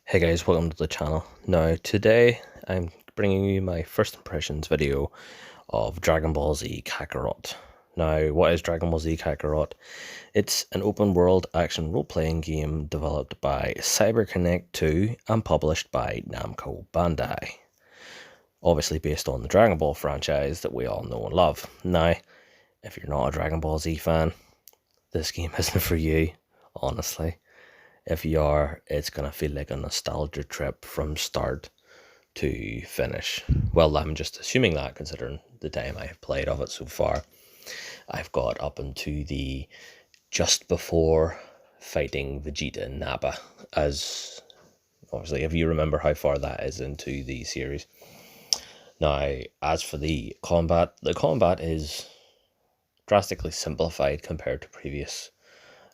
Hey guys, welcome to the channel. Now today I'm bringing you my first impressions video of Dragon Ball Z Kakarot. Now what is Dragon Ball Z Kakarot? It's an open world action role-playing game developed by CyberConnect 2 and published by Namco Bandai. Obviously based on the Dragon Ball franchise that we all know and love. Now, if you're not a Dragon Ball Z fan, this game isn't for you, honestly. If you are, it's going to feel like a nostalgia trip from start to finish. Well, I'm just assuming that, considering the time I have played of it so far. I've got up into the just before fighting Vegeta and Nappa, as obviously if you remember how far that is into the series. Now, as for the combat is drastically simplified compared to previous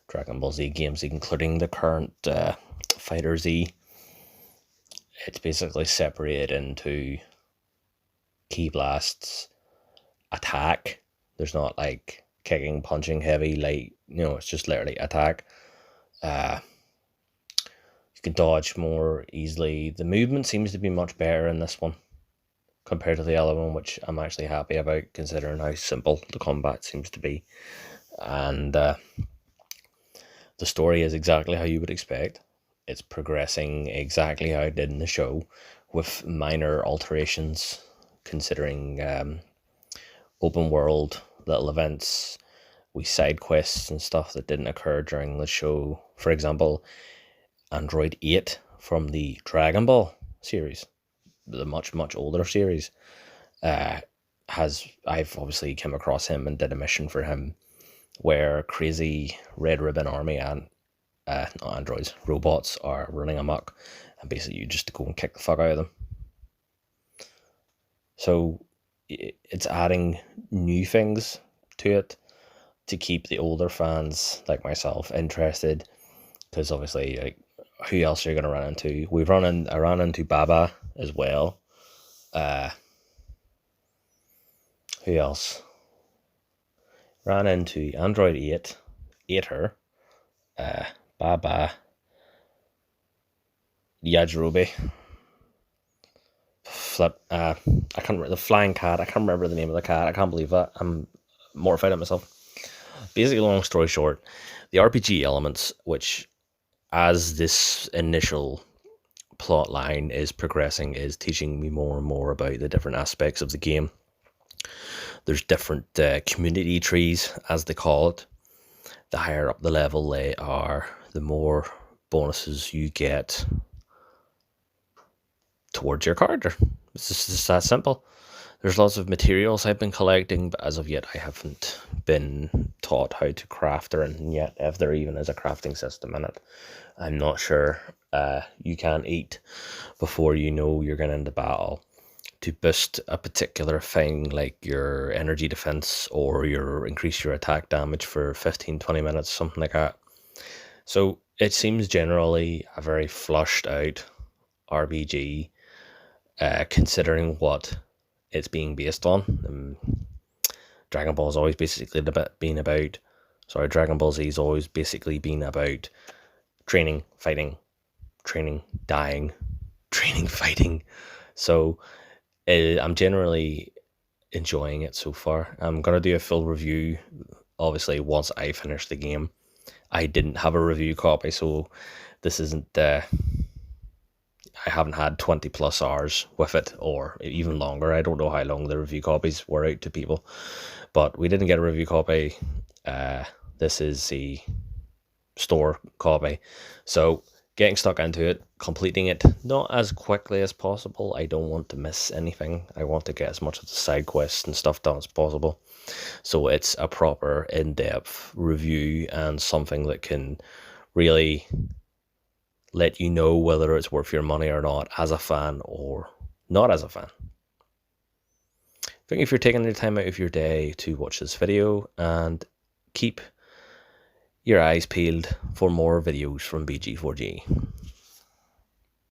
Dragon Ball Z games, including the current Fighter Z. It's basically separated into ki blasts, attack. There's not like kicking, punching, heavy, light. It's just literally attack. You can dodge more easily. The movement seems to be much better in this one compared to the other one, which I'm actually happy about considering how simple the combat seems to be. And the story is exactly how you would expect. It's progressing exactly how it did in the show, with minor alterations considering open world little events, side quests and stuff that didn't occur during the show. For example, Android 8 from the Dragon Ball series, the much older series, I've obviously come across him and did a mission for him where crazy Red Ribbon Army and not androids, robots are running amok, and basically you just go and kick the fuck out of them. So it's adding new things to it to keep the older fans like myself interested, because obviously, like, who else are you going to run into? I ran into Baba as well. Who else? Ran into Android 8, Aether, Baba, Yajirobe, Flip, I can't remember, the flying cat, I can't remember the name of the cat, I can't believe that, I'm mortified at myself. Basically, long story short, the RPG elements, which as this initial plot line is progressing, is teaching me more and more about the different aspects of the game. There's different community trees, as they call it. The higher up the level they are, the more bonuses you get towards your character. It's just that simple. There's lots of materials I've been collecting, but as of yet I haven't been taught how to craft or anything yet, if there even is a crafting system in it. I'm not sure. You can't eat before you know you're going into battle to boost a particular thing, like your energy defense or increase your attack damage for 15-20 minutes, something like that. So it seems generally a very flushed out RPG, considering what it's being based on. Dragon Ball has always basically been about, Dragon Ball Z has always basically been about training, fighting, training, dying, training, fighting. So I'm generally enjoying it so far. I'm going to do a full review, obviously, once I finish the game. I didn't have a review copy, so this isn't, I haven't had 20 plus hours with it, or even longer. I don't know how long the review copies were out to people, but we didn't get a review copy. This is the store copy, so getting stuck into it, completing it, not as quickly as possible. I don't want to miss anything. I want to get as much of the side quests and stuff done as possible. So it's a proper in-depth review and something that can really let you know whether it's worth your money or not as a fan or not as a fan. Thank you for taking the time out of your day to watch this video, and keep your eyes peeled for more videos from BG4G.